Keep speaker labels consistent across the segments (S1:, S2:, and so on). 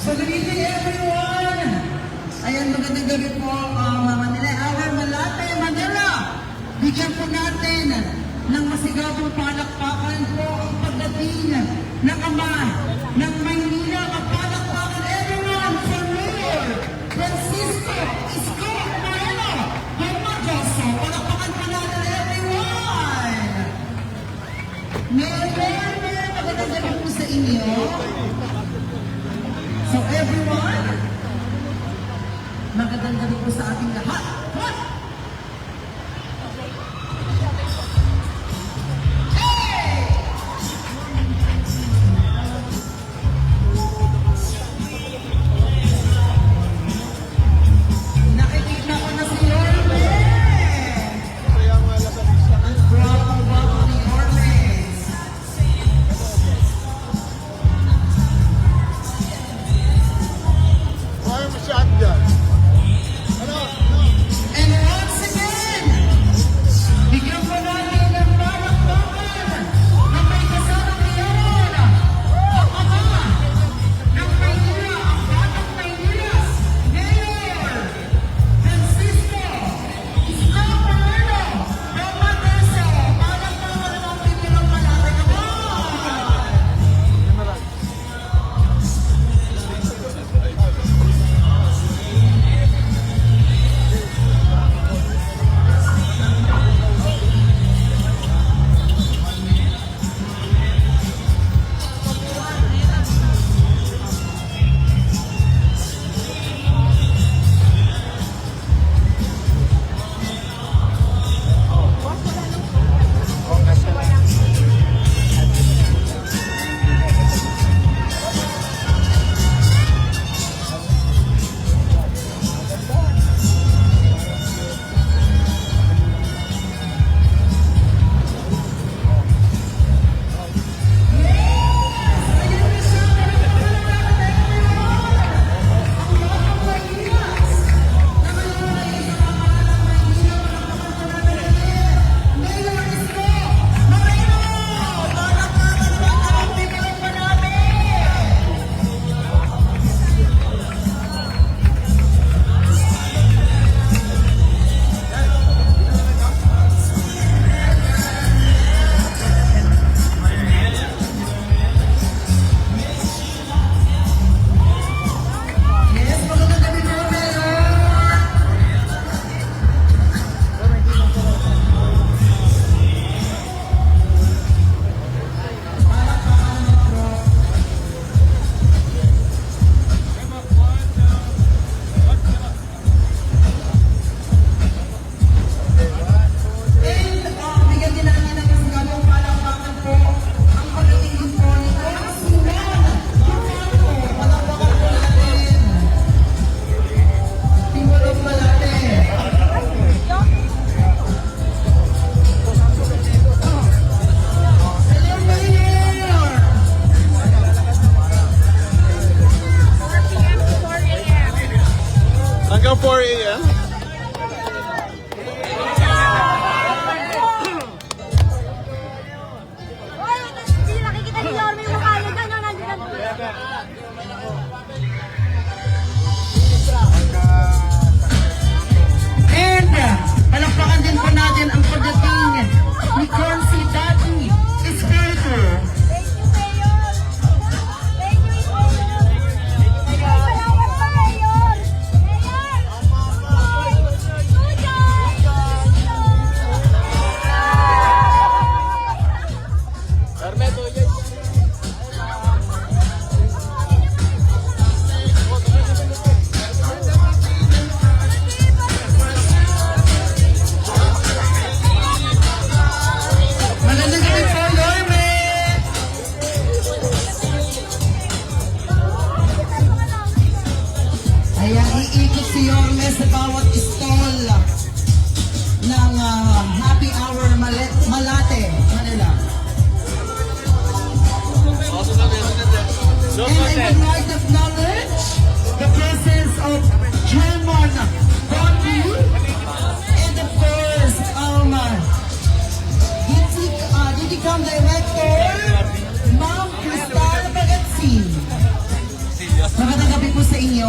S1: So good evening everyone! Ayan, magandang gabi po Manila. Our Malate, Manila! Bigyan po natin ng masigabong palakpakan po ang pagdating ng ama ng Maynila. Kapalakpakan everyone for Mayor Francisco Isko Moreno. Hermoso, palakpakan po natin everyone! Mayor, magandang gabi po sa inyo. So everyone, magandang gabi po sa ating lahat. Nakikita ko na si Yorme. Ang guwapo-guwapo ni Yorme.
S2: Why mo shotgun?
S1: And once again, bigyan ko natin ng palakpakan na may kasamang iyon. Ang ama ng Maynila, ang batang Maynila, Mayor Francisco Isko Moreno. Romaneso, palakpakan ng mga Pilipinong Malate. Come on! Yes, magandang gabi po, Mayor! And bigyan din natin ng masigabong palakpakan po ang pag-iingin po nito. Sinan! Palakpakan po natin! Tingulong Malate! Hello, Mayor!
S2: Hanggang 4 a.m.
S3: Hoy, hindi nakikita ni Yorme yung mukha niya dyan, nandiyan ang
S1: And palakpakan din po natin ang pagdating ni Consi Dati Espiritu.
S3: Thank you, Mayor. Thank you, Mayor. Salamat pa, Mayor. Mayor.
S1: Magandang gabi po, Yorme! Ayan, iikot si Yorme sa bawat stall ng Happy Hour Malate, Manila. And I would like to acknowledge the presence of Chairman Bonnie and of course, DTCOM Director, Ma'am Cristal Bagazzi. Magandang gabi sa inyo?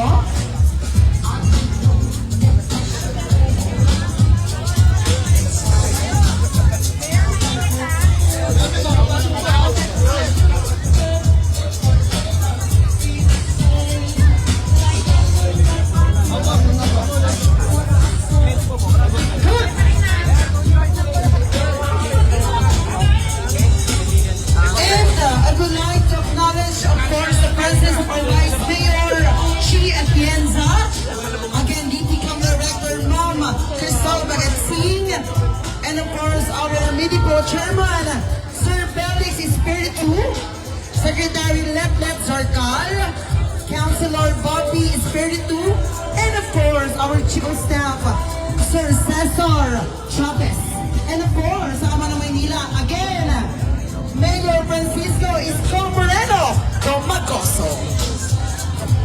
S1: I would like to acknowledge, of course, the presence of our Vice Mayor, Chi Atienza. Again, DTCOM Director, Ma'am Crystal Bagatsing. And of course, our MIDIPO Chairman, Sir Felix Espiritu. Secretary Letlet Zarcal. Councilor Bobby Espiritu. And of course, our Chief of Staff, Sir Cesar Chavez. And of course, sa Ama ng Maynila, again, Mayor Francisco Isko Moreno Tomagoso.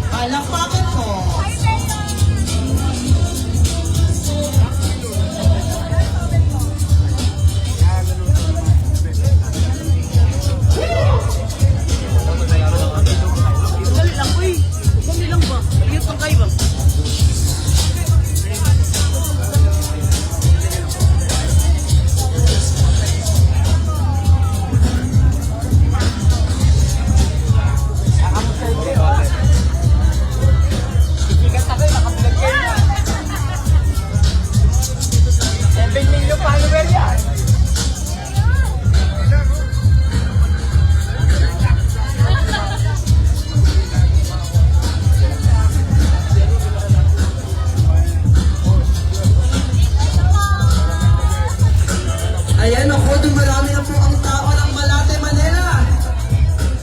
S1: Palakpakan po.
S4: Dali lang, uy. Dali lang ba? Lihat lang kayo ba? Sikat ako, nakabilag kayo na. 7 million follower yan.
S1: Ayan ako, dumarami na po ang tao ng Malate, Manila.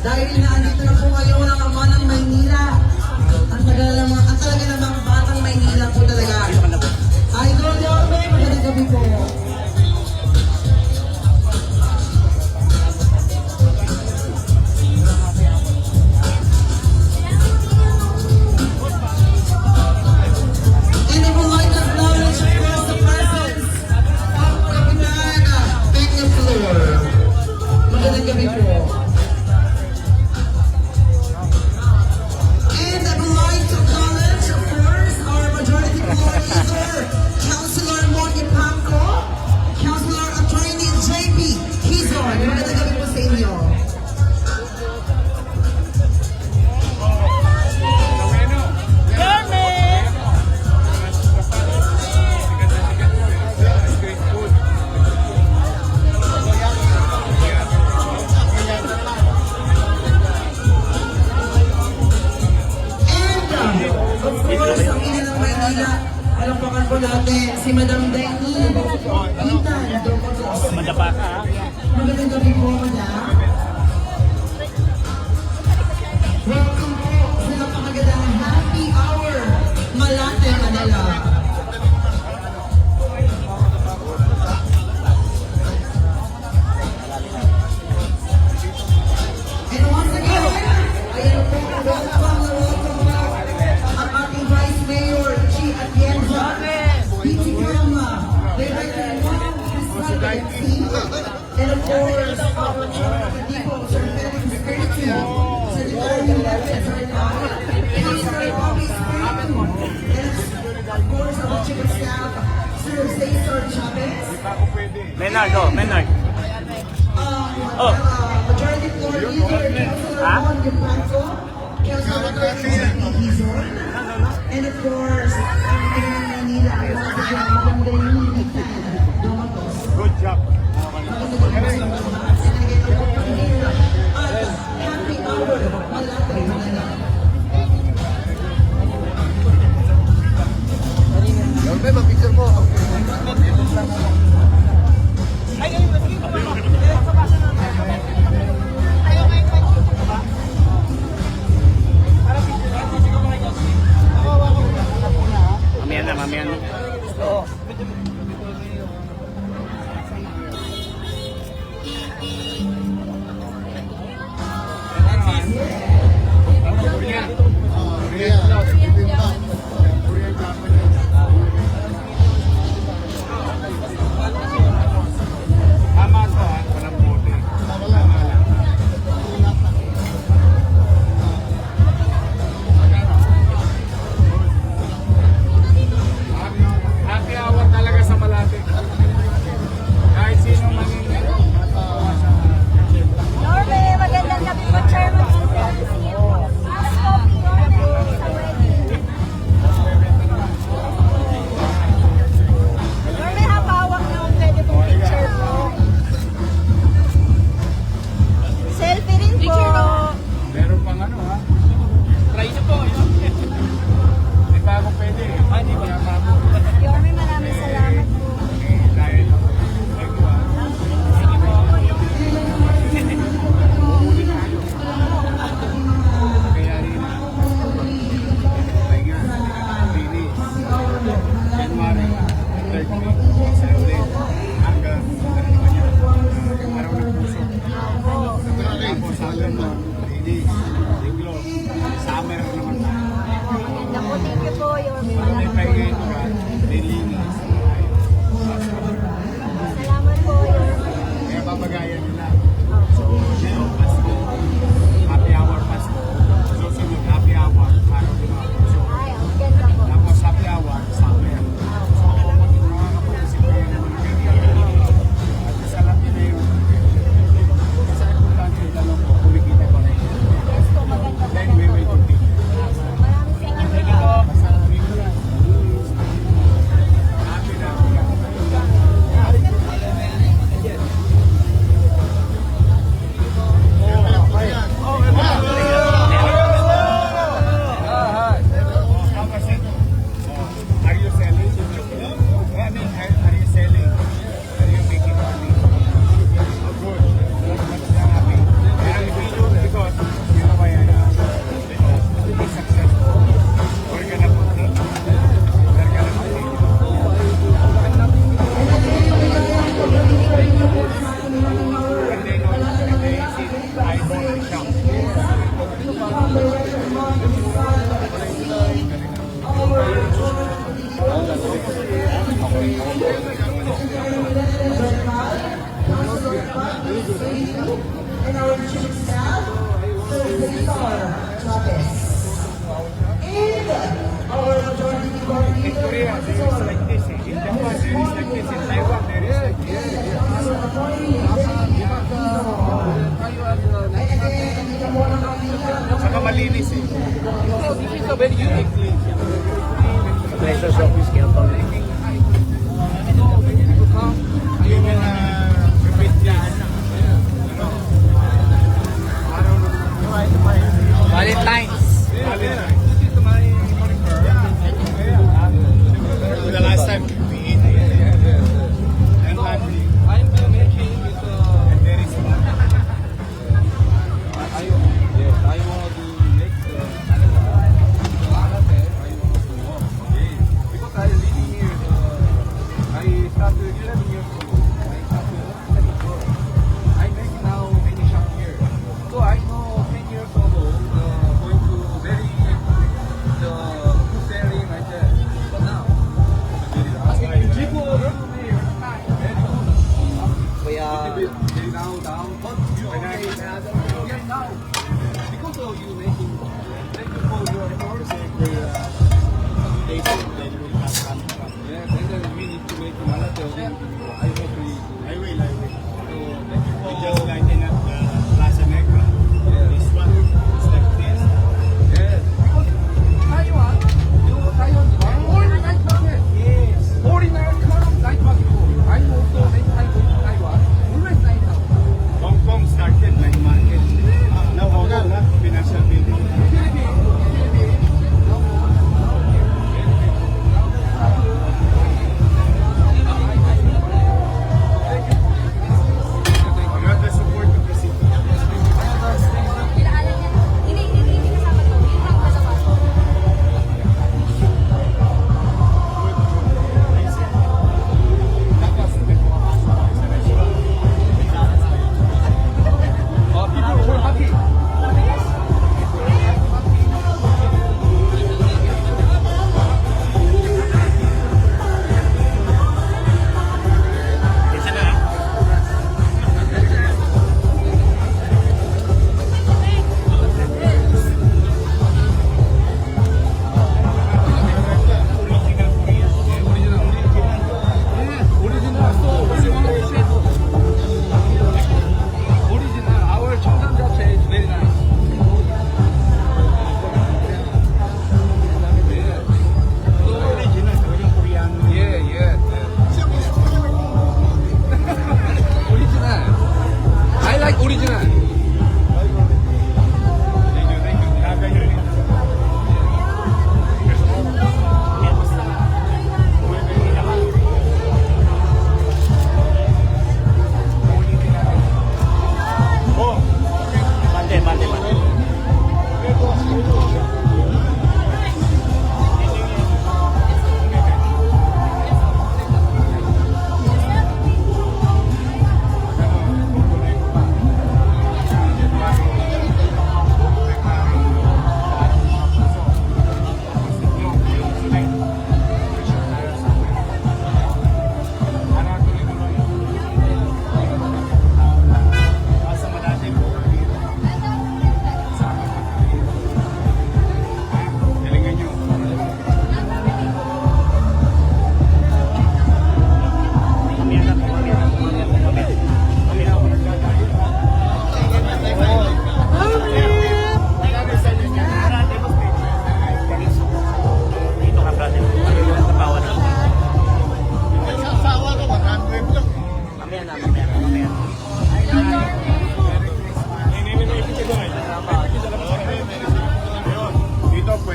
S1: Dahil nandito na po ngayon ang Ama ng Maynila. Ang talaga namang batang Maynila po talaga. Idol Yorme, magandang gabi po. And I would like to acknowledge, of course, the presence of Kapitan Peña Flor. Magandang gabi po. And I would like to acknowledge, of course, our majority floor leader, Councilor Moni Pangco, Councilor Attorney JP Quizon. Magandang gabi po sa inyo. Of course, ang ina ng Maynila, alampakan po natin si Madam Denny Itan Domatos.
S4: Madapa ka, ha?
S1: Magandang gabi po, Madam. Welcome po sa napakagandang happy hour, Malate, Manila. And once again, ayan po, welcome ang ating Vice Mayor, Chi Atienza, DTCOM Director Ma'am Crystal Bagatsing, and of course, our Chairman of the Depot, Sir Felix Espiritu, Secretary Letlet Zarcal, Councilor Bobby Espiritu, and of course, our Chief of Staff, Sir Cesar Chavez,
S4: Menard, oh, Menard.
S1: Majority Floor Leader, Councilor Juan Gimpanco, Councilor Attorney Quizon, and of course, ina ng Manila, once again, magandang Itan Domatos.
S2: Good job.
S1: Happy hour, Malate, Manila.
S2: Yorme, mag-picture mo.
S3: Thank you po, Your
S5: Kay
S3: Malaking
S5: Kay
S3: tulong.
S5: Edward, nilinis.
S3: Salamat po, Your
S5: Kaya papagayan nila. So, ngayon, Pasko, happy hour Pasko. Susunod, happy hour, araw ni Mama. So,
S3: Ay, ang ganda po.
S5: tapos happy hour, summer. So, mga kapag-isip kayo naman ng ganyan. At least alam niyo na yun. Sa importante yung tanong ko, kumikita ba kayo?
S3: Yes po, maganda po.
S5: Then we will continue.
S3: Maraming salamat.
S5: Basta sabihin ko lang. Happy na. How much it? Are you selling? I mean, are you selling? Are you making money? Oh, good. That's happy. And because, you know why to be successful, we're gonna put it. We're gonna put it. And then also, they see, I bought a shop.
S1: And our chief staff, Sir Victor Chavez. And our majority
S5: In
S1: coordinator,
S5: Korea, there is like this. In Japan, there is like this. In Taiwan, there is like this. Saka malinis eh. This is a very unique place.
S2: Pleasure office kaya pa.
S5: You can repeat this.
S2: Valentine's.
S5: Valentine's. The last time we ate and laundry. And there is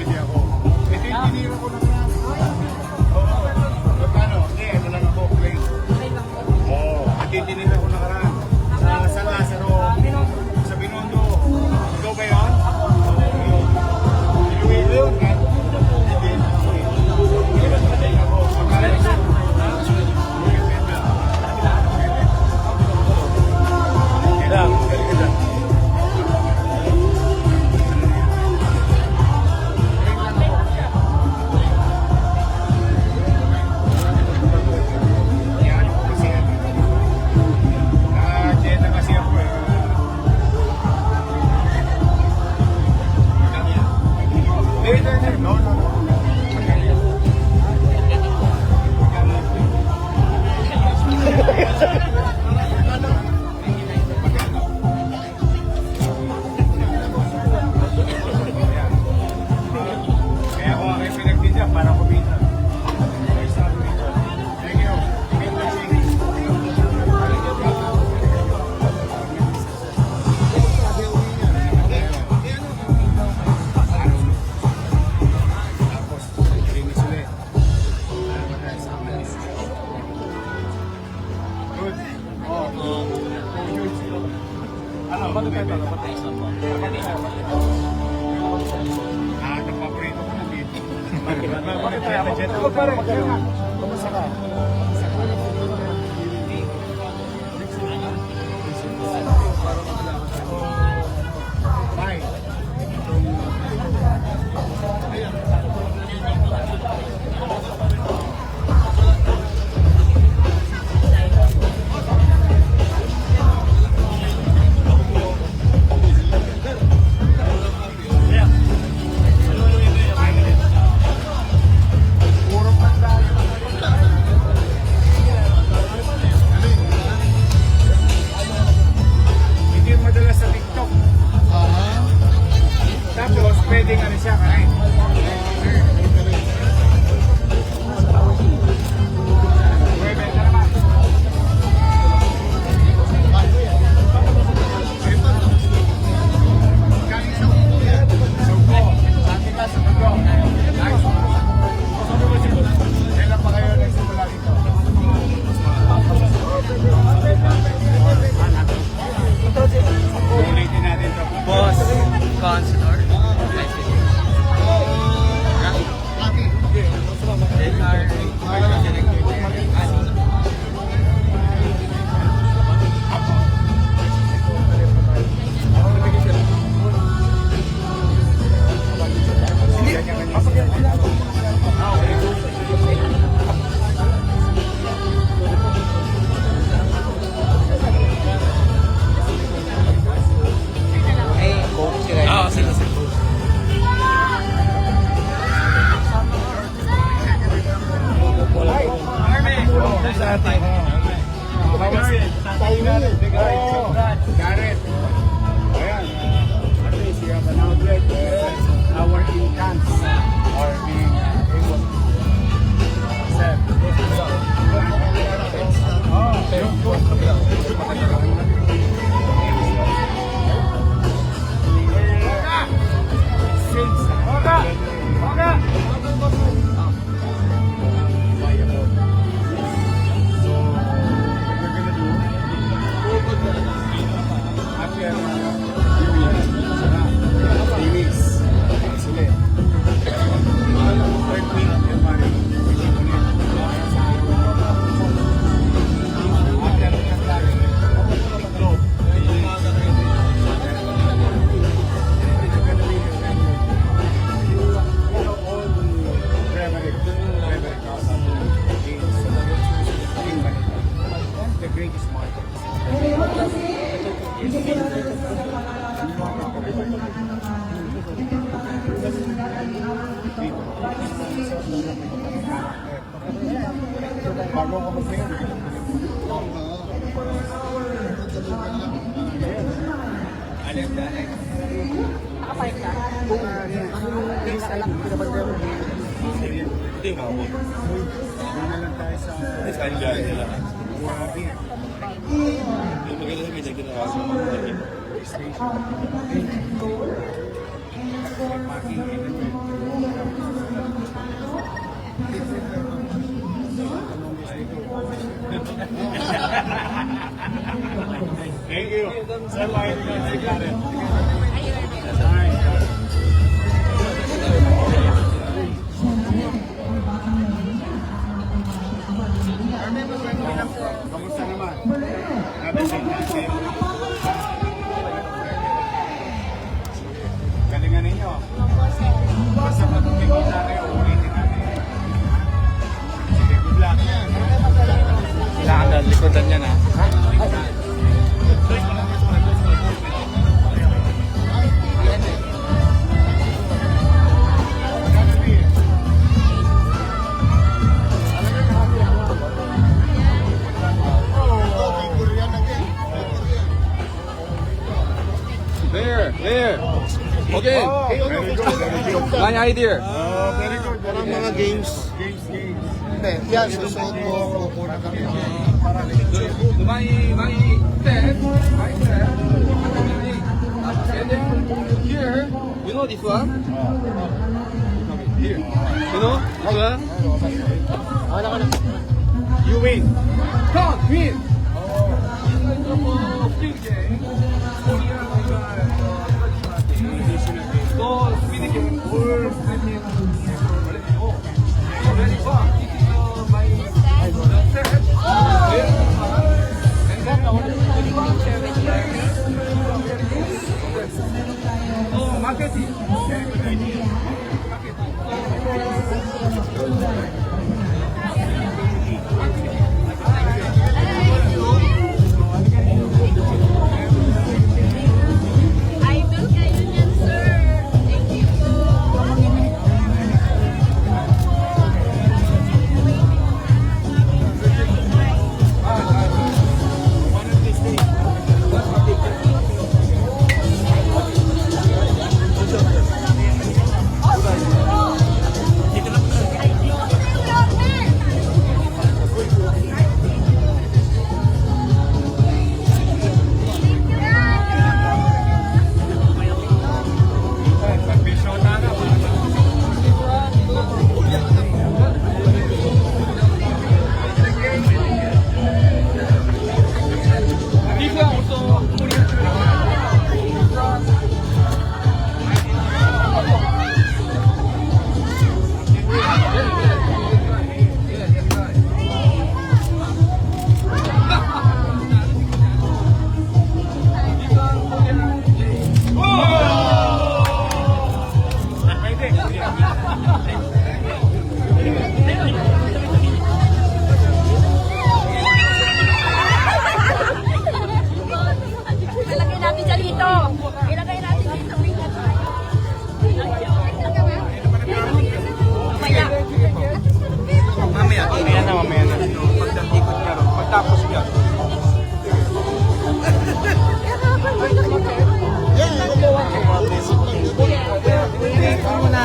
S5: pwede ako. Ito yung tinira ko lang lang. Oo. Magkano? Hindi, ano lang ako, plain. Oo. Ito yung tinira ko nakaraan. Sa San Lazaro. Sa Binondo. Ikaw ba yun? Iloilo yun. No, no, no. Kaya ako ang pinagtinda para kumita. Thank you. Tapos, linis ulit. Good. Oh, good. Ano, bakit ito? Napaprito ko na dito. Bakit tayo? Ito pa rin. Kumusta ka? Bye. Puro pandayo. Hindi madalas sa TikTok. Tapos, pwedeng ano siya kain. Pwede ka naman. Kain sa upo. Sabi ka sa upo. Nice. Kailan pa kayo nagsimula dito? Ulitin natin ito.
S2: Boss, Consular. Nice to Ah, sige, sige.
S5: Sa atin. Tayo na rin. Garrett. Ayan. At least you have an outlet where our incomes are being able to sell. The greatest market. Bago ko mag-mail.
S4: Nakapark ka?
S5: Hindi nga ako. Doon na lang tayo sa... Wabi. Station. Parking anywhere. Thank you. Sir, why are you going to take that? Kamusta naman? Nabisig natin. Galingan ninyo. Basta matutulog natin, ulitin natin. Sige, good luck.
S2: Kailangan na likodan niya na.
S6: There. Okay.
S5: Very good, very good.
S6: My idea.
S5: Very good.
S7: Parang mga games.
S5: Games.
S7: Hindi, yan, susunod mo, kukunan kami.
S6: My step. And then here, you know this one? Here. You know this one?
S5: You win.
S6: Come, win. Big game. So, speed game. All ready.
S3: Idol kayo niyan, sir. Thank you po.
S6: This one also Korean.
S3: Ilagay natin siya dito. Ilagay natin dito. Mamaya.
S2: Mamaya na. Pagdaikot niya ron. Pagtapos niya.
S7: Yan, ikaw ba?
S2: Hindi, ikaw muna.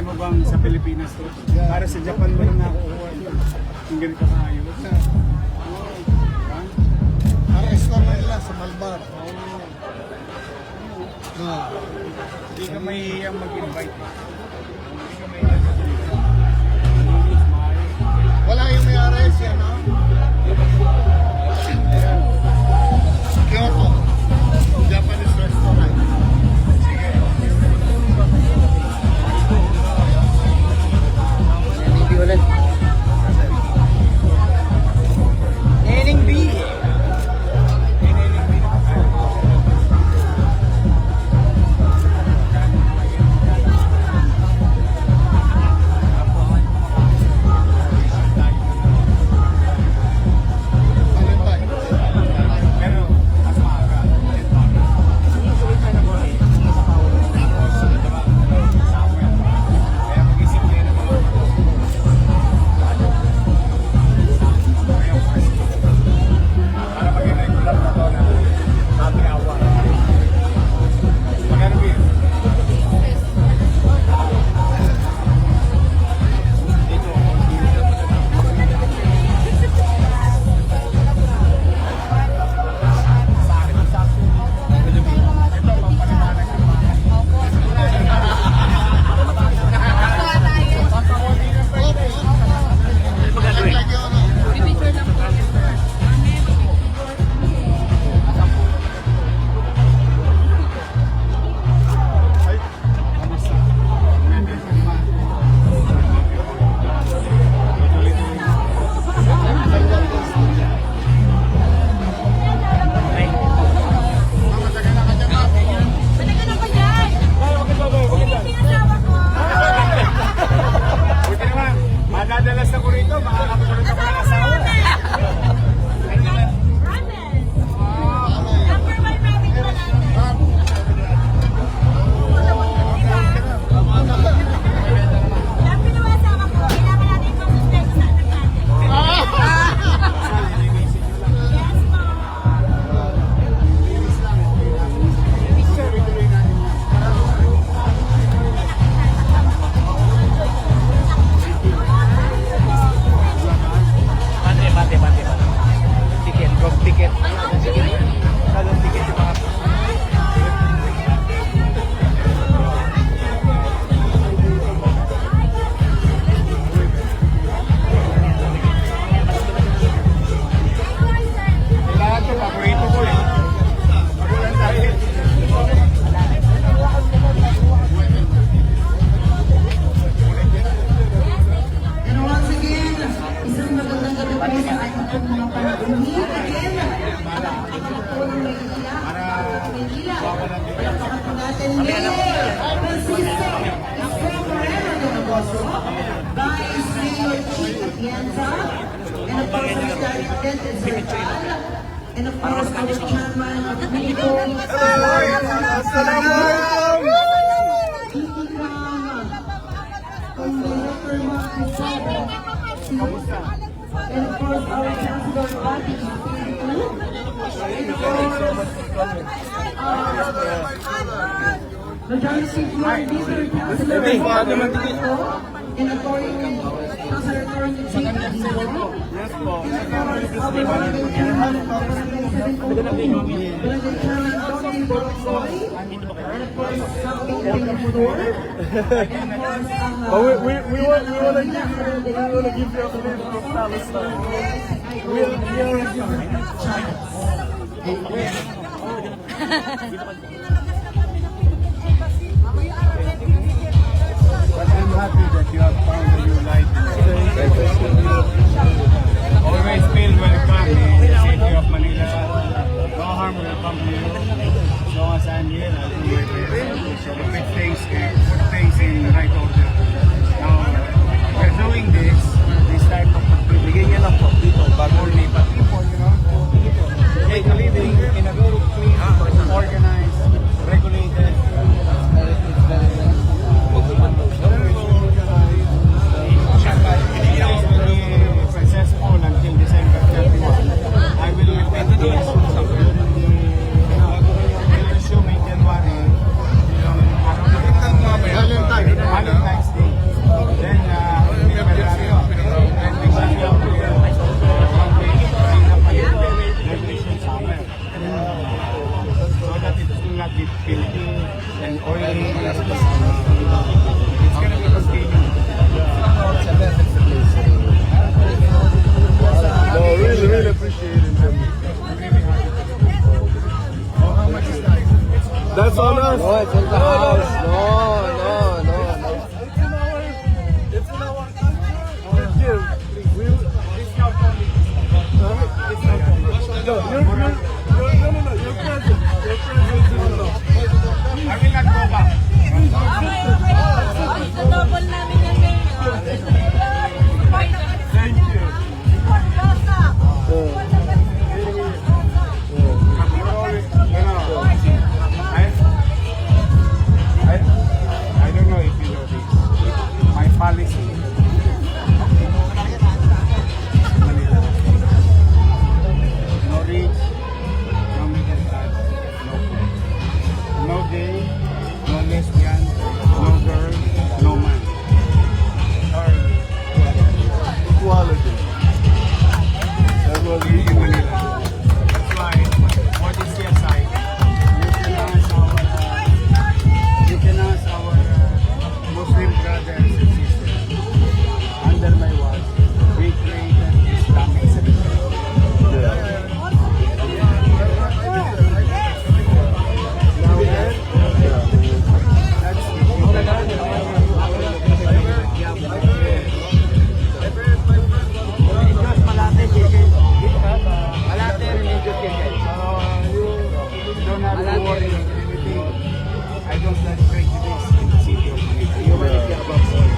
S5: Kaya mo bang sa Pilipinas to? Para sa Japan mo lang nakukuha ito. Yung ganito kaayos.
S7: Ang restaurant nila sa Malbar.
S5: Hindi ka mahihiyang mag-invite. Hindi ka mahihiyang mag-invite. Malinis, maayos.
S7: Wala yung may-ari siya, no? Kyoto. Japanese restaurant.
S6: Hindi ulit. Neneng B.
S5: Pero, mas maaga. Kaya mag-isip kayo ng mga para maging regular na to na happy hour. Magkano ba yun? Sa akin ang sakto. Ito, pampaliwanag ng mga.
S3: Matagal na ba yan? Hindi pinasawa ko.
S5: Buti naman, madadalas ako rito, makakapagulot ako ng asawa.
S3: Ramen. Number 1 ramen pa natin. Kaya pinawasawa ko, kailangan natin consistent sa anak natin. Yes, ma'am.
S6: Bate. Ticket, drop ticket. Salong ticket yung mga...
S5: Lahat ito, paborito ko eh. Magulan tayo.
S1: And once again, isang magandang gabi po sa ating mga panaguhin. Again, ang po ng Maynila. Palakpakan po natin Francisco Moreno de Novoso, Vice Mayor Chief Atienza, and of course, our Starting Dentist Sertal, and of course, our Chairman of Mexico, and of course, our Chancellor Bati, Majority Floor Leader, Councilor and of course, Councilor Torrent Chief Adino,
S5: Yes po.
S1: and of course, our Barangay Chairman of Barangay 7 Barangay Chairman Tony Borsoy, and of course, Captain Pinapudor, and of course,
S5: We want to give you a clip of Palestine. We are But I'm happy that you have found a new life. Always feel welcome in the city of Manila. No harm will come to you. As long as I'm here, I'll be with you. So put things in the right order. Now, we're doing this type of activity.
S6: Bigyan niya lang po dito bago lipat.
S5: People, you know, make a living in a very clean, organized, regulated. brothers and sisters, under my watch, we created Islamic civilization.
S6: Religious, Malate, Malate, religious yan guys.
S5: You don't have to worry about anything. I don't like prejudice in the city of Manila. Humanity above all.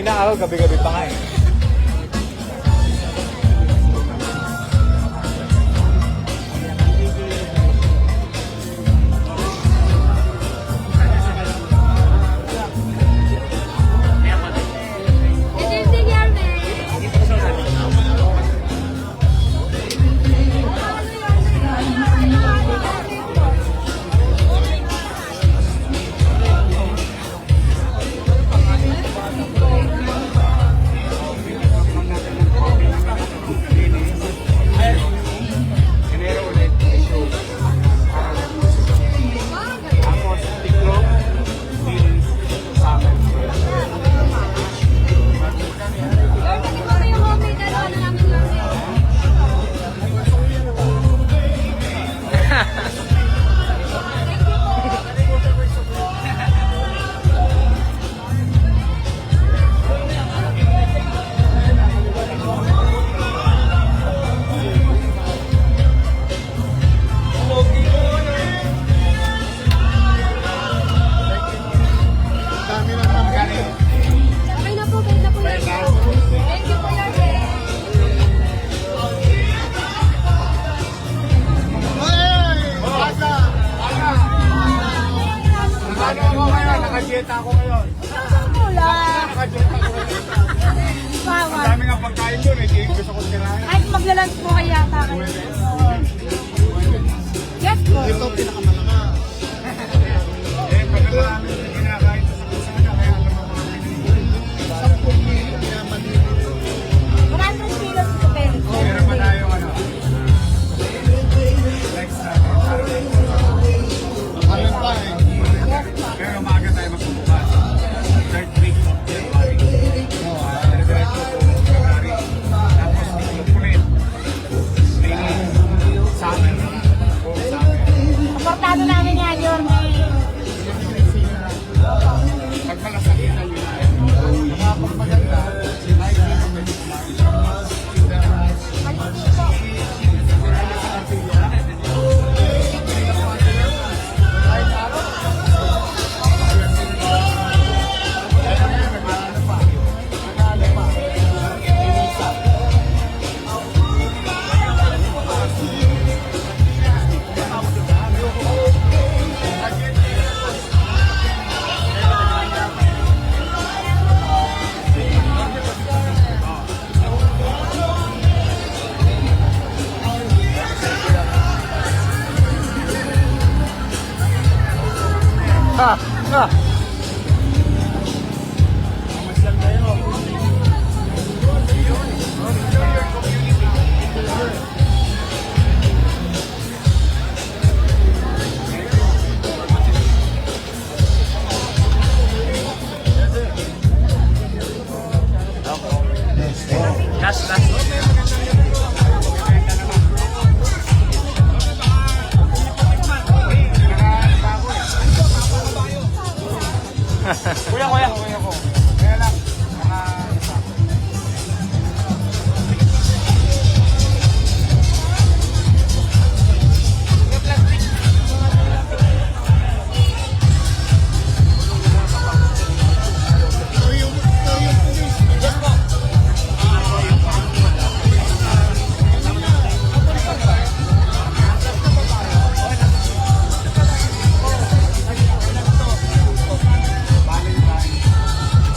S6: Inaaraw, gabi-gabi pa nga eh.
S3: Good evening, Yorme.
S2: Enero ulit, issue. Tapos, tiklop, din, summer.
S3: Yorme, di ba yung homemade na ano namin, Yorme?
S7: Dami na naman.
S3: Okay na po, Yorme. Thank you po, Yorme.
S7: Hey! Bata!
S5: Ano ako ngayon? Naka-dieta ako ngayon.
S3: Wala.
S5: Naka-dieta ako ngayon. Ang
S3: Bawal.
S5: dami nga pagkain doon. Hindi gusto ko kinain.
S3: Ay, maglalans po kayo yata kayo. Yes po.
S7: Ito pinakamalakas.
S5: Eh, pagka namin kinakain sa kasana, kaya alam mo mga pinili.
S7: 10 kilo kaya manili.
S3: 100 kilos po, Peri.
S5: Meron pa tayong ano? Like sa
S7: Ano pa eh?
S5: pero maaga tayo magbubukas. Third week of January. Diretso po, February. Tapos, ulit. May summer. Buong summer.
S3: Supportado namin yan, Yorme.
S5: Pag malasakitan nyo na, nakapagmaganda, ay Kuya ko. Kaya lang, isa. Valentine.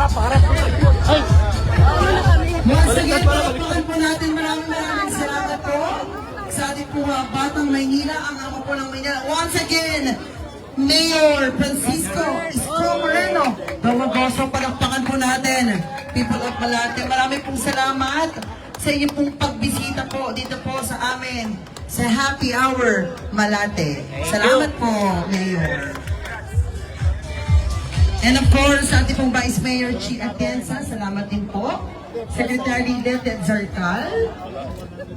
S1: Once again, palakpakan po natin. Maraming salamat po sa ating po Batang Maynila, ang ama po ng Maynila. Once again, Mayor Francisco Isko Moreno. Bawagoso, palakpakan po natin. People of Malate, maraming pong salamat sa inyong pong pagbisita po dito po sa amin sa Happy Hour Malate. Salamat po, Mayor. And of course, sa ating pong Vice Mayor Chi Atienza, salamat din po. Secretary Ledet Zarcal,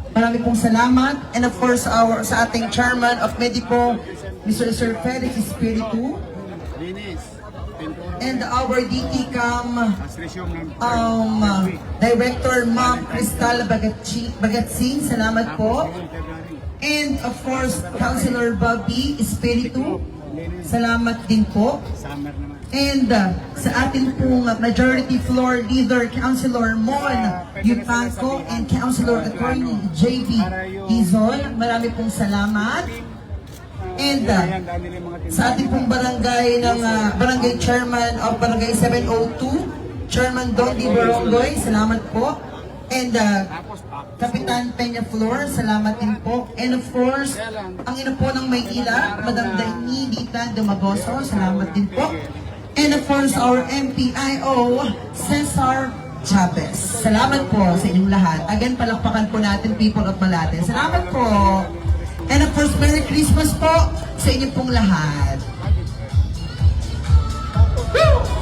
S1: marami pong salamat. And of course, sa ating Chairman of Medipo, Mr. Sir Felix Espiritu. And our DTCAM Director, Ma'am Cristal Bagatsing, salamat po. And of course, Councilor Bobby Espiritu, salamat din po. And sa ating pong Majority Floor Leader, Councilor Mon Yupanco and Councilor Attorney JB Izon, marami pong salamat. And sa ating pong barangay ng Barangay Chairman of Barangay 702, Chairman Don Di Barongoy, salamat po. And Kapitan Peña Flor, salamat din po. And of course, ang ina po ng Maynila, Madam Daini Dita Dumagoso, salamat din po. And of course, our MPIO, Cesar Chavez. Salamat po sa inyong lahat. Again, palakpakan po natin, people of Malate. Salamat po. And of course, Merry Christmas po sa inyong pong lahat. Woo!